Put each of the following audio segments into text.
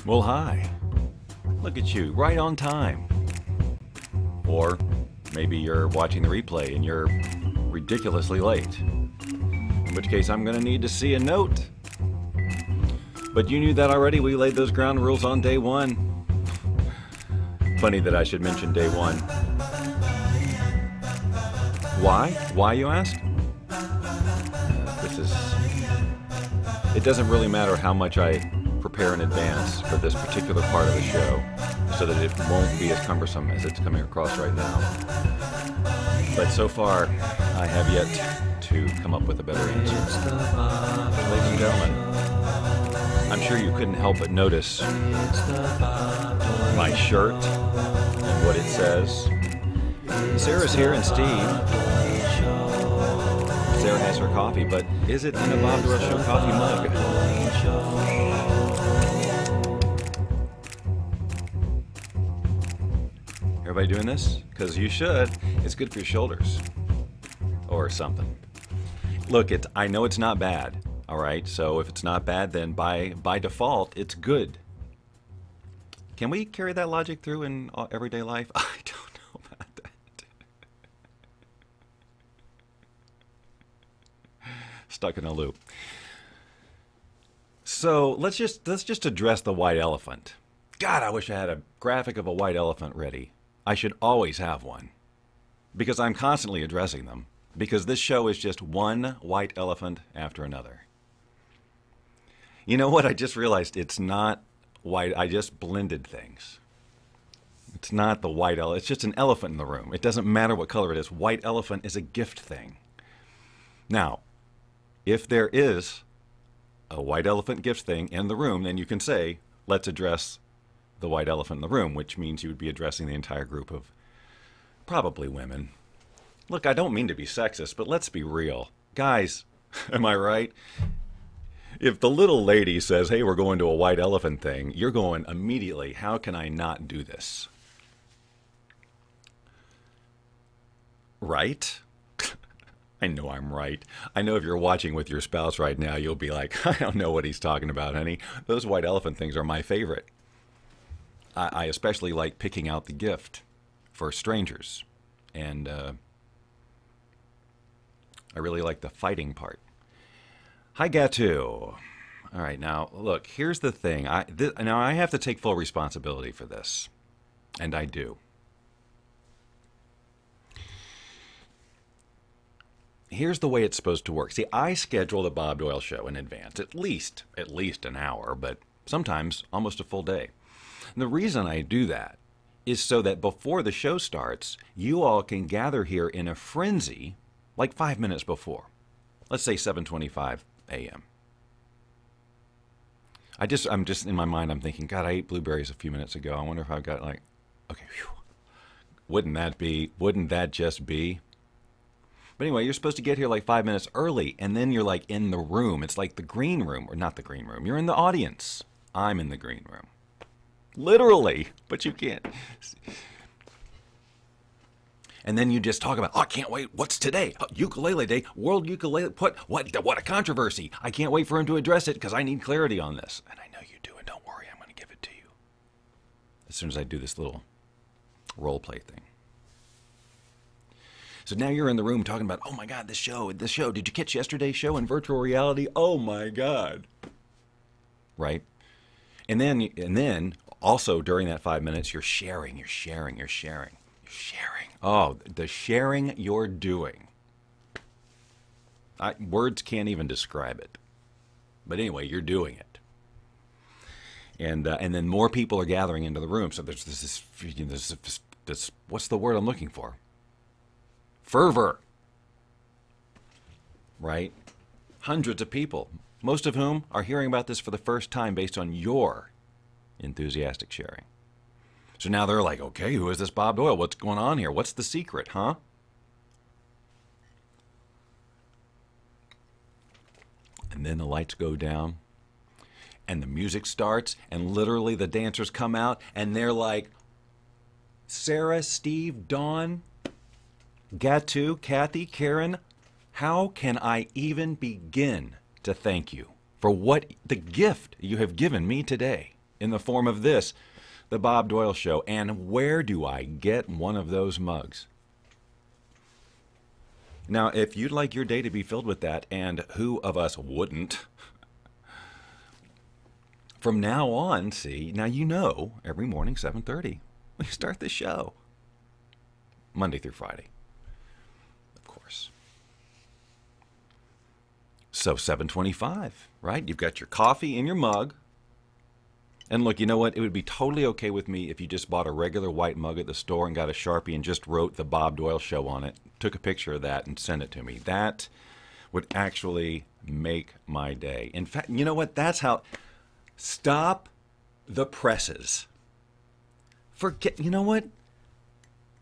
Well, hi. Look at you, right on time. Or maybe you're watching the replay and you're ridiculously late. In which case, I'm going to need to see a note. But you knew that already. We laid those ground rules on day one. Funny that I should mention day one. Why? Why, you ask? It doesn't really matter how much I prepare in advance for this particular part of the show, so that it won't be as cumbersome as it's coming across right now. But so far, I have yet to come up with a better answer. Ladies and gentlemen, I'm sure you couldn't help but notice my shirt and what it says. Sarah's here and Steve. Sarah has her coffee, but is it in a Bob Doyle Show coffee mug? Everybody doing this? Because you should. It's good for your shoulders. Or something. Look, I know it's not bad. Alright, so if it's not bad, then by default, it's good. Can we carry that logic through in everyday life? I don't know about that. Stuck in a loop. So let's just address the white elephant. God, I wish I had a graphic of a white elephant ready. I should always have one, because I'm constantly addressing them, because this show is just one white elephant after another. You know what? I just realized it's not white. I just blended things. It's not the white elephant. It's just an elephant in the room. It doesn't matter what color it is. White elephant is a gift thing. Now, if there is a white elephant gift thing in the room, then you can say, let's address the white elephant in the room, which means you would be addressing the entire group of probably women. Look, I don't mean to be sexist, but let's be real. Guys, am I right? If the little lady says, hey, we're going to a white elephant thing, you're going immediately, how can I not do this? Right? I know I'm right. I know if you're watching with your spouse right now, you'll be like, I don't know what he's talking about, honey. Those white elephant things are my favorite. I especially like picking out the gift for strangers. And I really like the fighting part. Hi, Gatu. All right, now, look, here's the thing. Now, I have to take full responsibility for this. And I do. Here's the way it's supposed to work. See, I schedule the Bob Doyle Show in advance, at least an hour, but sometimes almost a full day. And the reason I do that is so that before the show starts, you all can gather here in a frenzy like 5 minutes before. Let's say 7:25 a.m. I'm just in my mind, I'm thinking, God, I ate blueberries a few minutes ago. I wonder if I've got okay, whew. Wouldn't that just be? But anyway, you're supposed to get here like 5 minutes early, and then you're like in the room. It's like the green room, or not the green room. You're in the audience. I'm in the green room. Literally, but you can't. And then you just talk about, oh, I can't wait. What's today? Oh, Ukulele Day, World Ukulele. What a controversy. I can't wait for him to address it because I need clarity on this. And I know you do, and don't worry, I'm going to give it to you. As soon as I do this little role play thing. So now you're in the room talking about, oh my God, this show. Did you catch yesterday's show in virtual reality? Oh my God. Right? And then also during that 5 minutes, you're sharing. Oh, the sharing you're doing. Words can't even describe it. But anyway, you're doing it. And then more people are gathering into the room. So there's this what's the word I'm looking for? Fervor. Right? Hundreds of people, most of whom are hearing about this for the first time based on your enthusiastic sharing. So now they're like, okay, who is this Bob Doyle? What's going on here? What's the secret, huh? And then the lights go down, and the music starts, and literally the dancers come out, and they're like, Sarah, Steve, Dawn, Gatu, Kathy, Karen, how can I even begin to thank you for what the gift you have given me today in the form of this, The Bob Doyle Show. And where do I get one of those mugs? Now, if you'd like your day to be filled with that, and who of us wouldn't, from now on, see, now you know, every morning, 7:30, we start the show. Monday through Friday, of course. So 7:25, right? You've got your coffee in your mug. And look, you know what? It would be totally okay with me if you just bought a regular white mug at the store and got a Sharpie and just wrote The Bob Doyle Show on it, took a picture of that and sent it to me. That would actually make my day. In fact, you know what? That's how... Stop the presses. Forget, you know what?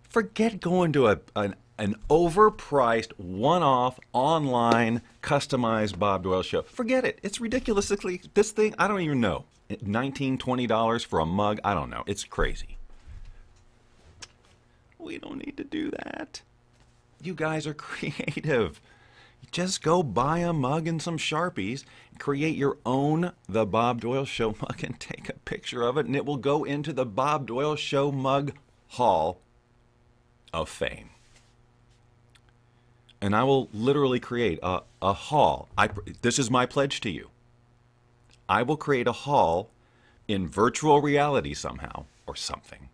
Forget going to an overpriced, one-off, online, customized Bob Doyle Show. Forget it. It's ridiculously... This thing, I don't even know. $19, $20 for a mug. I don't know. It's crazy. We don't need to do that. You guys are creative. Just go buy a mug and some Sharpies, create your own The Bob Doyle Show mug and take a picture of it, and it will go into the Bob Doyle Show mug hall of fame. And I will literally create a hall. This is my pledge to you. I will create a hall in virtual reality somehow, or something,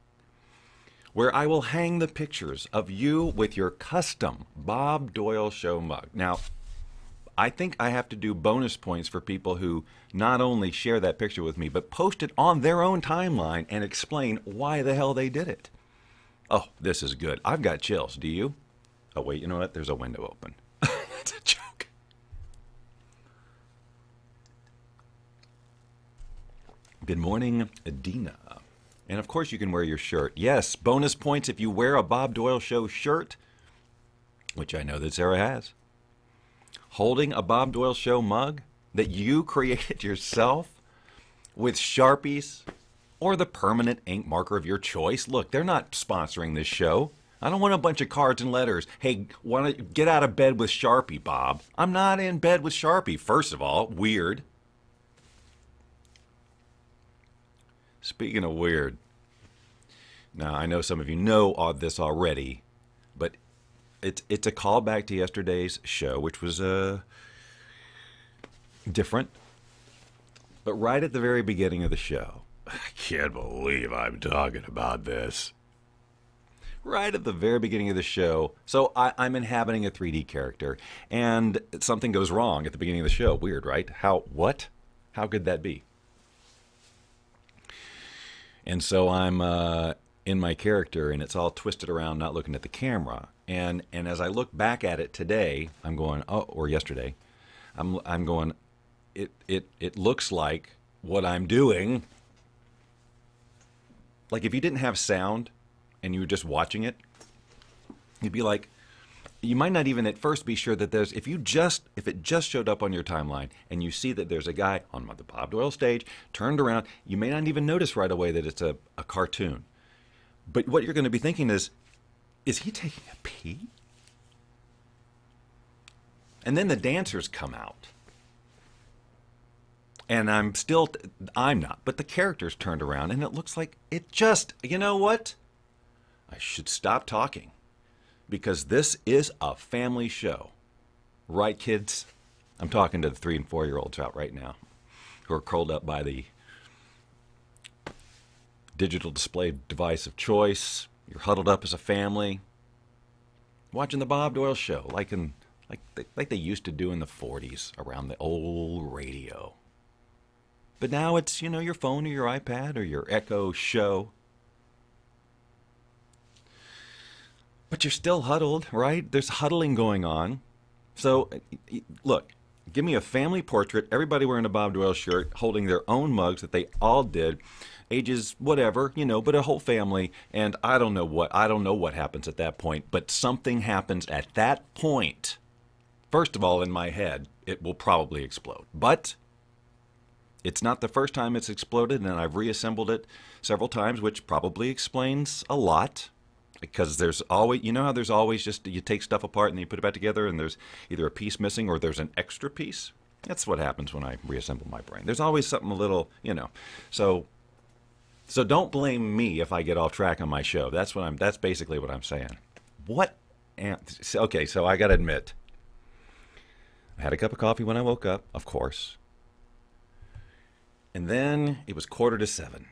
where I will hang the pictures of you with your custom Bob Doyle Show mug. Now, I think I have to do bonus points for people who not only share that picture with me, but post it on their own timeline and explain why the hell they did it. Oh, this is good. I've got chills. Do you? Oh, wait, you know what? There's a window open. That's a joke. Good morning, Adina. And of course you can wear your shirt. Yes, bonus points if you wear a Bob Doyle Show shirt, which I know that Sarah has. Holding a Bob Doyle Show mug that you created yourself with Sharpies or the permanent ink marker of your choice. Look, they're not sponsoring this show. I don't want a bunch of cards and letters. Hey, want to get out of bed with Sharpie, Bob? I'm not in bed with Sharpie, first of all. Weird. Speaking of weird, now I know some of you know all this already, but it's a callback to yesterday's show, which was different. But right at the very beginning of the show, I can't believe I'm talking about this. Right at the very beginning of the show, so I'm inhabiting a 3D character, and something goes wrong at the beginning of the show. Weird, right? What? How could that be? And so I'm in my character, and it's all twisted around, not looking at the camera. And as I look back at it today, I'm going, oh, or yesterday, I'm going, it looks like what I'm doing. Like if you didn't have sound and you were just watching it, you'd be like, you might not even at first be sure that there's, if it just showed up on your timeline and you see that there's a guy on the Bob Doyle stage turned around, you may not even notice right away that it's a cartoon. But what you're going to be thinking is he taking a pee? And then the dancers come out. And I'm not, but the character's turned around and it looks like it just, you know what? I should stop talking. Because this is a family show. Right, kids? I'm talking to the 3- and 4-year-olds out right now who are curled up by the digital display device of choice. You're huddled up as a family, watching the Bob Doyle Show like they used to do in the 40s around the old radio. But now it's, your phone or your iPad or your Echo Show. But you're still huddled, right? There's huddling going on. So, look, give me a family portrait, everybody wearing a Bob Doyle shirt, holding their own mugs that they all did, ages whatever, but a whole family, and I don't know what happens at that point, but something happens at that point. First of all, in my head, it will probably explode. But it's not the first time it's exploded, and I've reassembled it several times, which probably explains a lot. Because there's always, how there's always just, you take stuff apart and then you put it back together and there's either a piece missing or there's an extra piece. That's what happens when I reassemble my brain. There's always something a little, So So don't blame me if I get off track on my show. That's basically what I'm saying. What okay, so I got to admit, I had a cup of coffee when I woke up, of course. And then it was 6:45.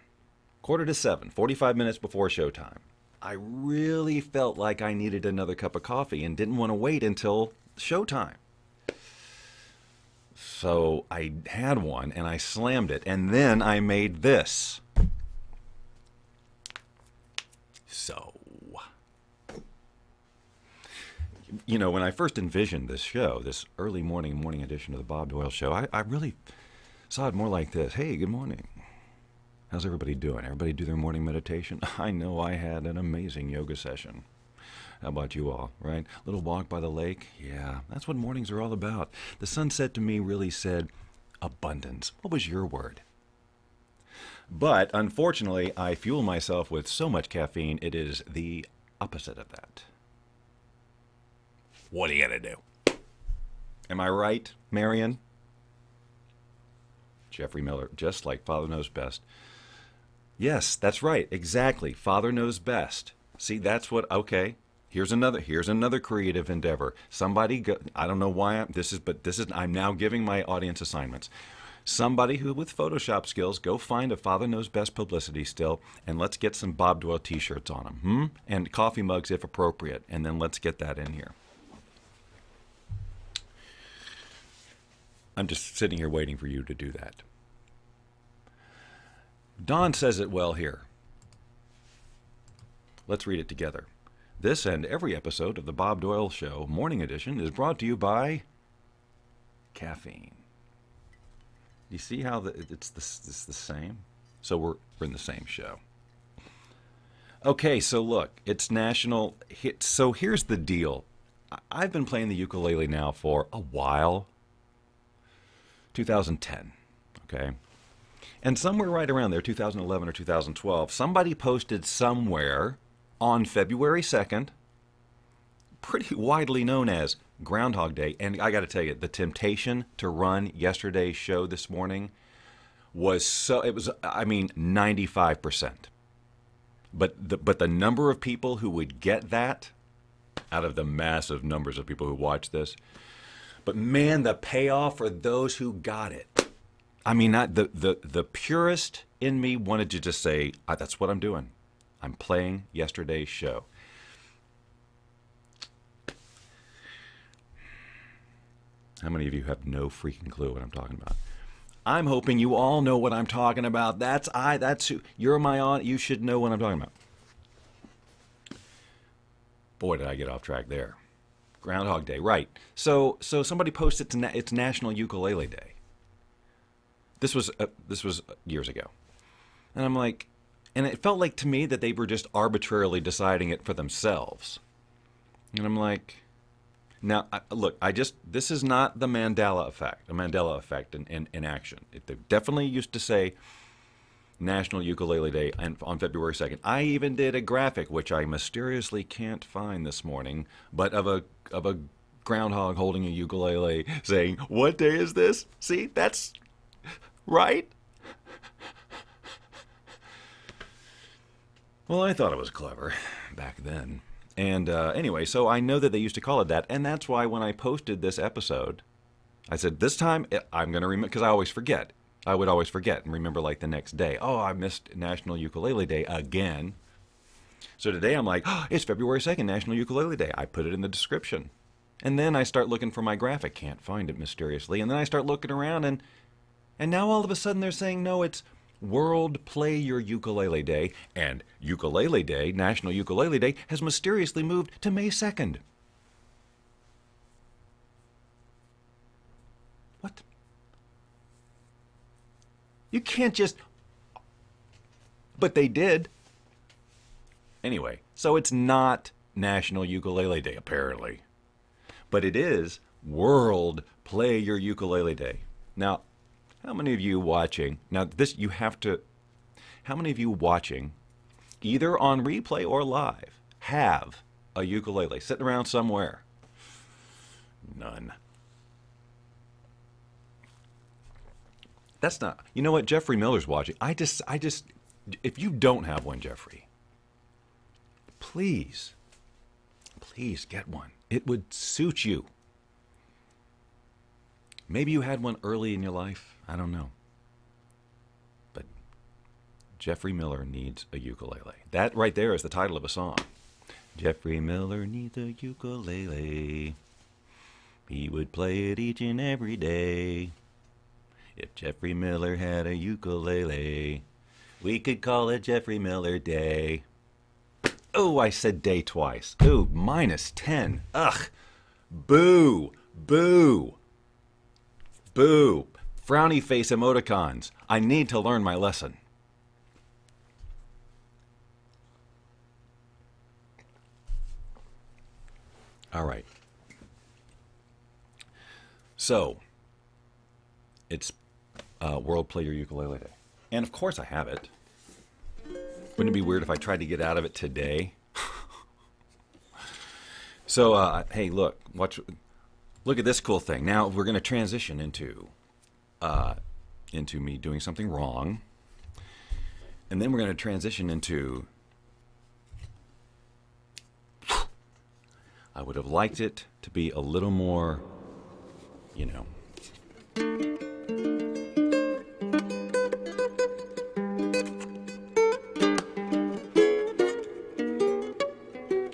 6:45, 45 minutes before showtime. I really felt like I needed another cup of coffee and didn't want to wait until showtime. So I had one and I slammed it, and then I made this. So, you know, when I first envisioned this show, this early morning edition of the Bob Doyle Show, I really saw it more like this. Hey, good morning. How's everybody doing? Everybody do their morning meditation? I know I had an amazing yoga session. How about you all, right? Little walk by the lake? Yeah, that's what mornings are all about. The sunset to me really said abundance. What was your word? But unfortunately, I fuel myself with so much caffeine, it is the opposite of that. What are you going to do? Am I right, Marion? Jeffrey Miller, just like Father Knows Best. Yes, that's right. Exactly. Father knows best. See, that's what, okay. Here's another creative endeavor. Somebody go, I don't know why I'm now giving my audience assignments. Somebody who with Photoshop skills, go find a Father Knows Best publicity still, and let's get some Bob Doyle t-shirts on them. And coffee mugs if appropriate, and then let's get that in here. I'm just sitting here waiting for you to do that. Don says it well here. Let's read it together. This and every episode of the Bob Doyle Show Morning Edition is brought to you by caffeine. You see how it's the same? So we're in the same show. Okay, so look, it's national. So here's the deal. I've been playing the ukulele now for a while. 2010, okay? And somewhere right around there, 2011 or 2012, somebody posted somewhere on February 2nd, pretty widely known as Groundhog Day. And I got to tell you, the temptation to run yesterday's show this morning was 95%. But the number of people who would get that out of the massive numbers of people who watch this, but man, the payoff for those who got it. I mean, the purist in me wanted to just say, that's what I'm doing. I'm playing yesterday's show. How many of you have no freaking clue what I'm talking about? I'm hoping you all know what I'm talking about. You're my aunt. You should know what I'm talking about. Boy, did I get off track there. Groundhog Day, right. So somebody posted it's National Ukulele Day. This was years ago. And I'm like, and it felt like to me that they were just arbitrarily deciding it for themselves. And I'm like, now, look, this is not the Mandela effect in action. They definitely used to say National Ukulele Day on February 2nd. I even did a graphic, which I mysteriously can't find this morning, but of a groundhog holding a ukulele saying, what day is this? See, that's right. Well, I thought it was clever back then. And anyway, so I know that they used to call it that, and that's why when I posted this episode, I said, this time I'm going to remember, because I always forget. I would always forget and remember like the next day. Oh, I missed National Ukulele Day again. So today I'm like, oh, it's February 2nd, National Ukulele Day. I put it in the description. And then I start looking for my graphic. Can't find it mysteriously. And then I start looking around, and now all of a sudden they're saying, no, it's World Play Your Ukulele Day. And Ukulele Day, National Ukulele Day, has mysteriously moved to May 2nd. What? You can't just... But they did. Anyway, so it's not National Ukulele Day, apparently. But it is World Play Your Ukulele Day. Now, how many of you watching... Now, this, you have to... How many of you watching, either on replay or live, have a ukulele sitting around somewhere? None. That's not... You know what? Jeffrey Miller's watching. I just... If you don't have one, Jeffrey, please get one. It would suit you. Maybe you had one early in your life. I don't know. But Jeffrey Miller needs a ukulele. That right there is the title of a song. Jeffrey Miller needs a ukulele. He would play it each and every day. If Jeffrey Miller had a ukulele, we could call it Jeffrey Miller Day. Oh, I said day twice. Ooh, -10. Ugh. Boo. Boo. Boo. Frowny face emoticons. I need to learn my lesson. All right. So, it's World Play Your Ukulele Day. And of course I have it. Wouldn't it be weird if I tried to get out of it today? So, hey, look. Look at this cool thing. Now we're going to transition into me doing something wrong. And then we're going to transition into... I would have liked it to be a little more, you know...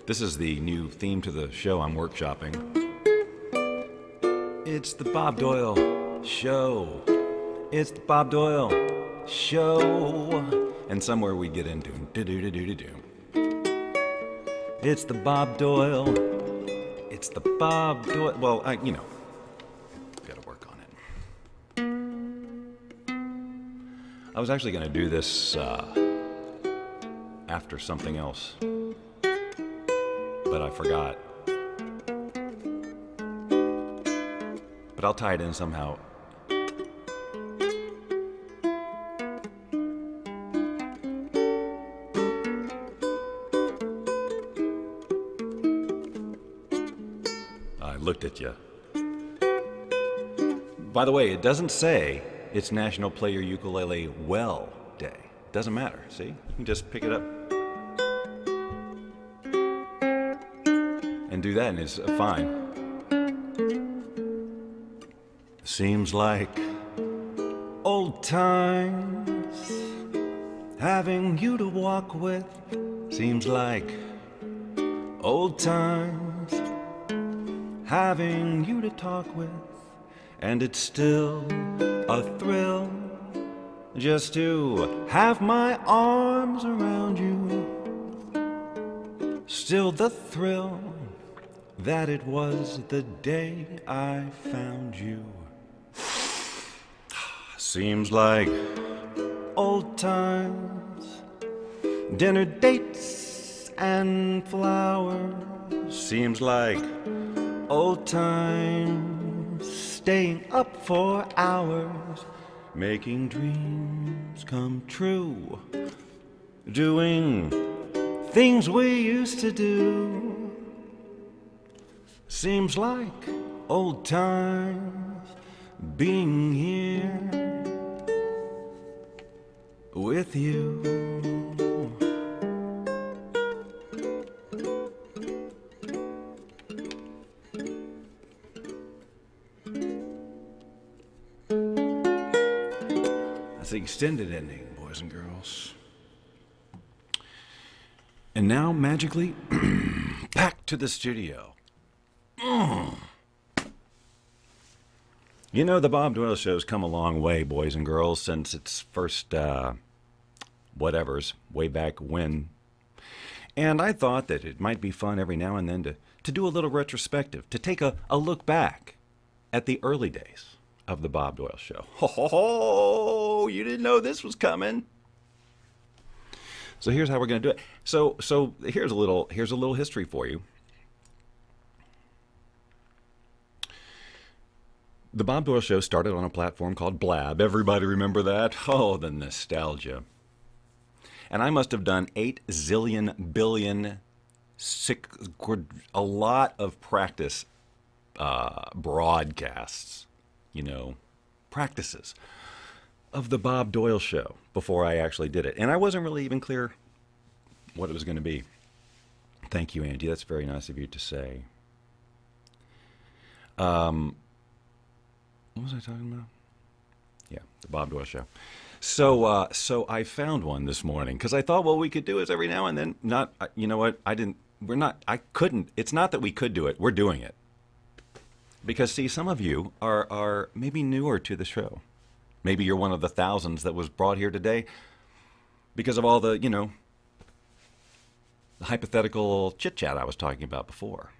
This is the new theme to the show I'm workshopping. It's the Bob Doyle Show. It's the Bob Doyle Show. And somewhere we get into do-do-do-do-do-do. It's the Bob Doyle. It's the Bob Doyle. Well, gotta work on it. I was actually gonna do this after something else, but I forgot. But I'll tie it in somehow. I looked at you. By the way, it doesn't say it's National Play Your Ukulele Well Day. Doesn't matter, see? You can just pick it up and do that, and it's fine. Seems like old times having you to walk with. Seems like old times having you to talk with. And it's still a thrill just to have my arms around you. Still the thrill that it was the day I found you. Seems like old times, dinner dates and flowers. Seems like old times, staying up for hours, making dreams come true, doing things we used to do. Seems like old times, being here with you. That's the extended ending, boys and girls. And now, magically, back to the studio. You know, the Bob Doyle Show's come a long way, boys and girls, since its first whatevers, way back when. And I thought that it might be fun every now and then to do a little retrospective, to take a look back at the early days of the Bob Doyle Show. Ho, ho, ho! You didn't know this was coming. So here's how we're going to do it. So here's a little history for you. The Bob Doyle Show started on a platform called Blab. Everybody remember that? Oh, the nostalgia. And I must have done 8 zillion billion, a lot of practice broadcasts, practices of the Bob Doyle show before I actually did it. And I wasn't really even clear what it was going to be. Thank you, Angie. That's very nice of you to say. What was I talking about? Yeah, the Bob Doyle show. So I found one this morning because I thought, well, we could do it every now and then. Not, you know what? I couldn't. It's not that we could do it. We're doing it. Because, see, some of you are maybe newer to the show. Maybe you're one of the thousands that was brought here today because of all the, the hypothetical chit-chat I was talking about before.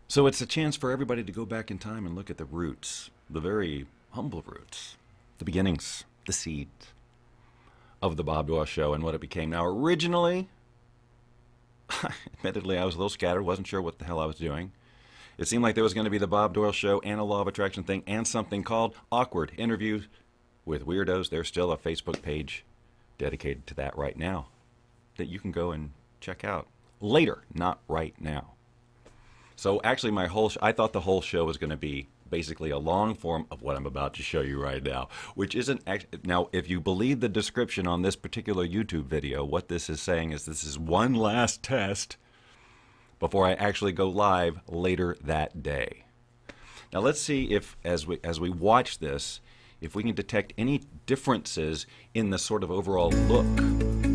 So it's a chance for everybody to go back in time and look at the roots, the very humble roots, the beginnings, the seed of the Bob Doyle show and what it became. Now, originally, admittedly, I was a little scattered, wasn't sure what the hell I was doing. It seemed like there was going to be the Bob Doyle show and a law of attraction thing and something called Awkward Interviews with Weirdos. There's still a Facebook page dedicated to that right now that you can go and check out later, not right now. So actually I thought the whole show was going to be basically a long form of what I'm about to show you right now, which isn't actually, now if you believe the description on this particular YouTube video, what this is saying is this is one last test before I actually go live later that day. Now let's see if as we watch this, if we can detect any differences in the sort of overall look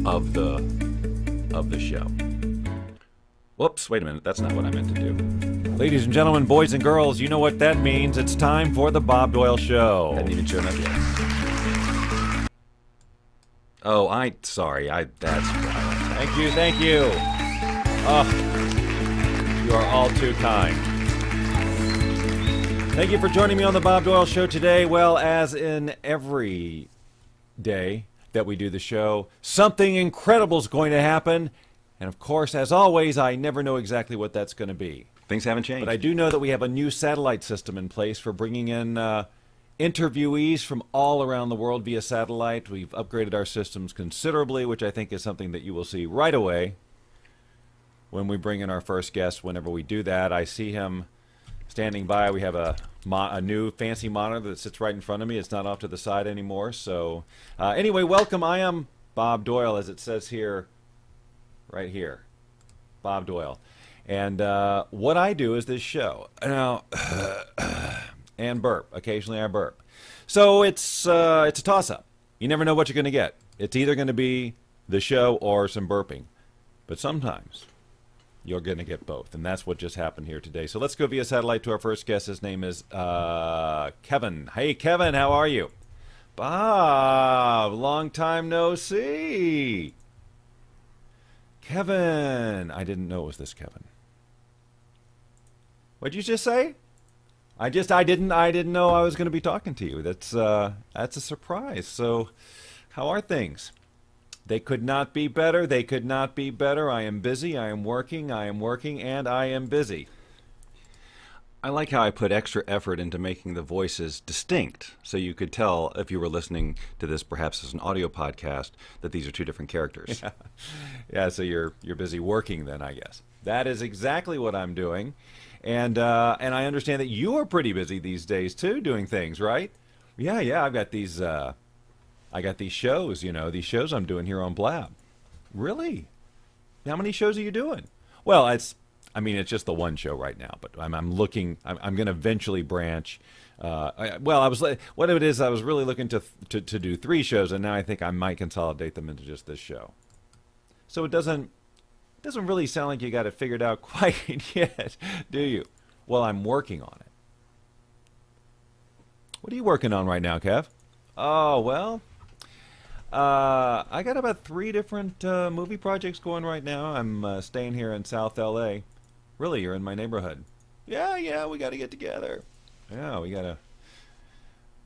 of the show. Whoops, wait a minute, that's not what I meant to do. Ladies and gentlemen, boys and girls, you know what that means. It's time for the Bob Doyle Show. Hadn't even shown up yet. Oh, sorry, that's why. Thank you. Oh, you are all too kind. Thank you for joining me on the Bob Doyle Show today. Well, as in every day that we do the show, something incredible is going to happen. And of course, as always, I never know exactly what that's going to be. Things haven't changed. But I do know that we have a new satellite system in place for bringing in interviewees from all around the world via satellite. We've upgraded our systems considerably, which I think is something that you will see right away when we bring in our first guest. Whenever we do that, I see him standing by. We have a new fancy monitor that sits right in front of me. It's not off to the side anymore. So anyway, welcome. I am Bob Doyle, as it says here. Right here, Bob Doyle. And what I do is this show. Now, and burp. Occasionally I burp. So it's a toss-up. You never know what you're going to get. It's either going to be the show or some burping. But sometimes you're going to get both. And that's what just happened here today. So let's go via satellite to our first guest. His name is Kevin. Hey, Kevin, how are you? Bob, long time no see. Kevin, I didn't know it was this Kevin. What'd you just say? I didn't know I was going to be talking to you. That's a surprise. So, how are things? They could not be better. They could not be better. I am busy. I am working, and I am busy. I like how I put extra effort into making the voices distinct, so you could tell if you were listening to this perhaps as an audio podcast that these are two different characters. Yeah, so you're busy working then, I guess. That is exactly what I'm doing, and I understand that you are pretty busy these days too, doing things, right? Yeah. I've got these shows, these shows I'm doing here on Blab. Really? How many shows are you doing? Well, it's just the one show right now, but I'm going to eventually branch. I was really looking to do 3 shows, and now I think I might consolidate them into just this show. So it doesn't really sound like you got it figured out quite yet, do you? Well, I'm working on it. What are you working on right now, Kev? Oh, well, I got about 3 different movie projects going right now. I'm staying here in South LA. Really, you're in my neighborhood. Yeah, we got to get together. Yeah, we got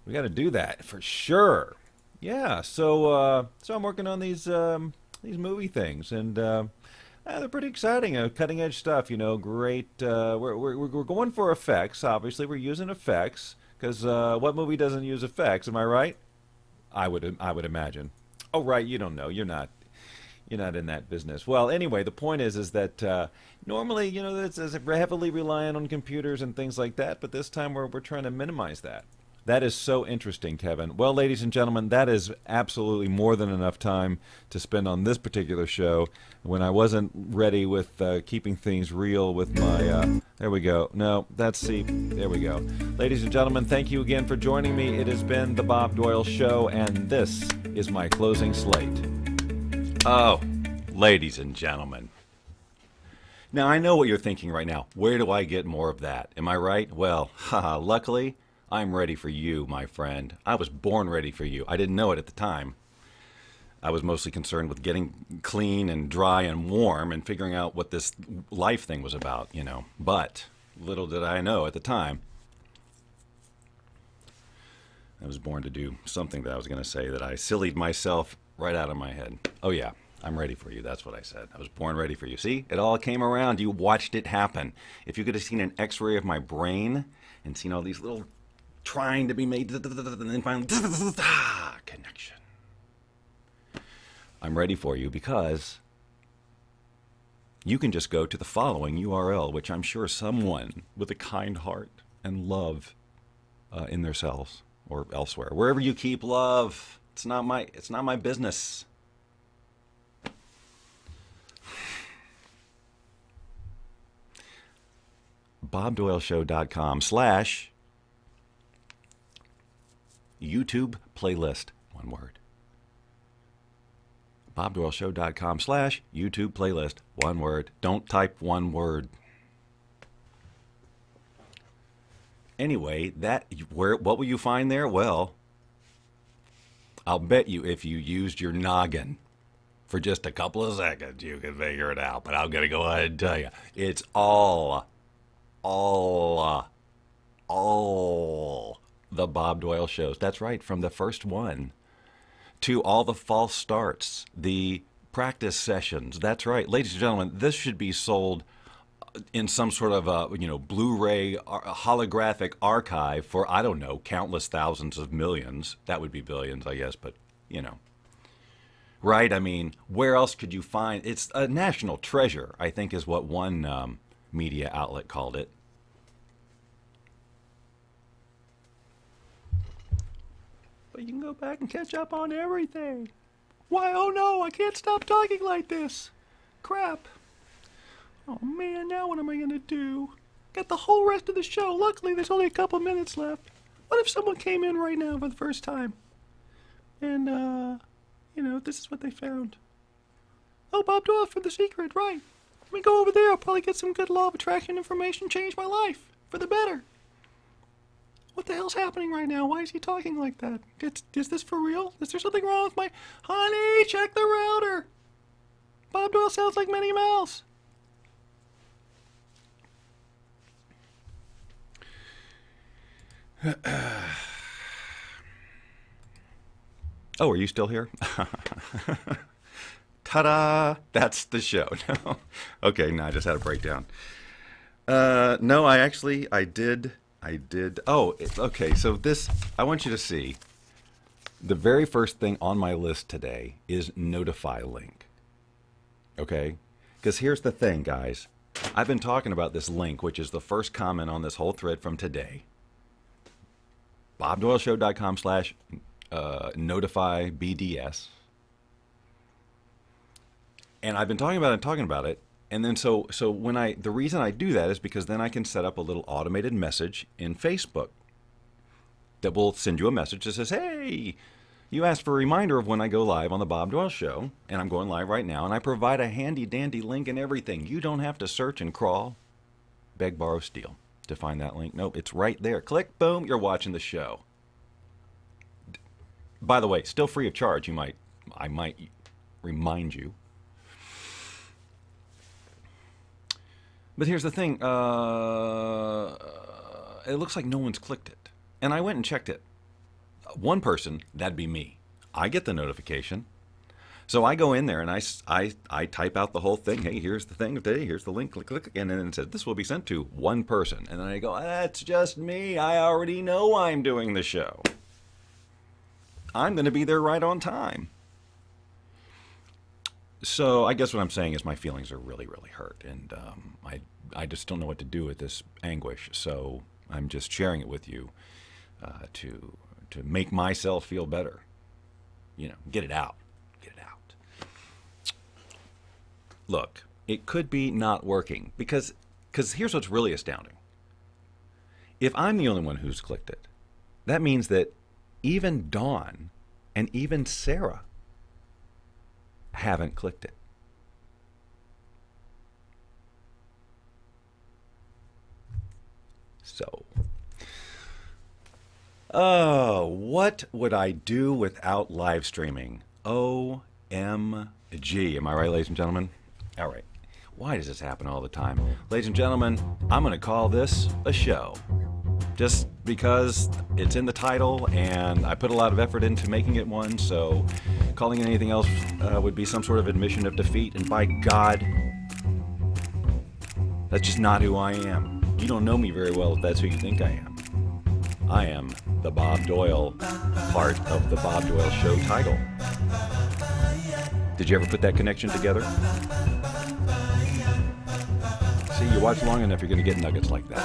to do that for sure. Yeah, so I'm working on these movie things, and they're pretty exciting. Cutting edge stuff, great. We're going for effects. Obviously, we're using effects because what movie doesn't use effects? Am I right? I would imagine. Oh, right. You don't know. You're not You're not in that business. Well, anyway, the point is that normally, it's heavily reliant on computers and things like that, but this time we're trying to minimize that. That is so interesting, Kevin. Well, ladies and gentlemen, that is absolutely more than enough time to spend on this particular show. When I wasn't ready with keeping things real with my... there we go. No, there we go. Ladies and gentlemen, thank you again for joining me. It has been The Bob Doyle Show, and this is my closing slate. Oh, ladies and gentlemen. Now, I know what you're thinking right now. Where do I get more of that? Am I right? Well, haha, luckily... I'm ready for you, my friend. I was born ready for you. I didn't know it at the time. I was mostly concerned with getting clean and dry and warm and figuring out what this life thing was about, But little did I know at the time. I was born to do something that I was going to say that I sillied myself right out of my head. Oh, yeah, I'm ready for you. That's what I said. I was born ready for you. See, it all came around. You watched it happen. If you could have seen an x-ray of my brain and seen all these little... trying to be made, and then finally, connection. I'm ready for you because you can just go to the following URL, which I'm sure someone with a kind heart and love in their cells or elsewhere, wherever you keep love, it's not my business. BobDoyleShow.com/ YouTube playlist, one word. BobDoyleShow.com / YouTube playlist, one word. Don't type one word. Anyway, what will you find there? Well, I'll bet you if you used your noggin for just a couple of seconds, you can figure it out. But I'm going to go ahead and tell you, it's all the Bob Doyle shows. That's right, from the first one to all the false starts, the practice sessions. That's right, ladies and gentlemen, this should be sold in some sort of Blu-ray holographic archive for, I don't know, countless thousands of millions. That would be billions, I guess, but right? I mean, where else could you find? It's a national treasure, I think, is what one media outlet called it. But you can go back and catch up on everything. Why, oh no, I can't stop talking like this. Crap. Oh man, now what am I going to do? Got the whole rest of the show. Luckily, there's only a couple minutes left. What if someone came in right now for the first time? And, this is what they found. Oh, Bob Doyle for The Secret, right. Let me go over there. I'll probably get some good law of attraction information, change my life for the better. What the hell's happening right now? Why is he talking like that? Is this for real? Is there something wrong with my... Honey, check the router! Bob Doyle sounds like Minnie Mouse. Oh, are you still here? Ta-da! That's the show. No. Okay, no, I just had a breakdown. No, I did. Oh, okay, so this, I want you to see. The very first thing on my list today is Notify link. Okay? Because here's the thing, guys. I've been talking about this link, which is the first comment on this whole thread from today. BobDoyleShow.com / Notify BDS. And I've been talking about it. And then so the reason I do that is because then I can set up a little automated message in Facebook that will send you a message that says, hey, you asked for a reminder of when I go live on the Bob Doyle Show, and I'm going live right now, and I provide a handy dandy link and everything. You don't have to search and crawl, beg, borrow, steal to find that link. Nope, it's right there. Click, boom, you're watching the show. By the way, still free of charge. I might remind you. But here's the thing, it looks like no one's clicked it. And I went and checked it. One person, that'd be me. I get the notification. So I go in there and I type out the whole thing. Hey, here's the thing today, here's the link, click, and then it says, this will be sent to one person. And then I go, that's just me. I already know I'm doing the show. I'm going to be there right on time. So I guess what I'm saying is my feelings are really, really hurt, and I just don't know what to do with this anguish. So I'm just sharing it with you to make myself feel better. You know, get it out, get it out. Look, it could be not working because here's what's really astounding. If I'm the only one who's clicked it, that means that even Dawn and even Sarah haven't clicked it. So, oh, what would I do without live streaming? OMG. Am I right, ladies and gentlemen? All right. Why does this happen all the time? Ladies and gentlemen, I'm going to call this a show. Just because it's in the title and I put a lot of effort into making it one, so calling it anything else would be some sort of admission of defeat, and by God, that's just not who I am. You don't know me very well if that's who you think I am. I am the Bob Doyle part of the Bob Doyle Show title. Did you ever put that connection together? See, you watch long enough, you're going to get nuggets like that.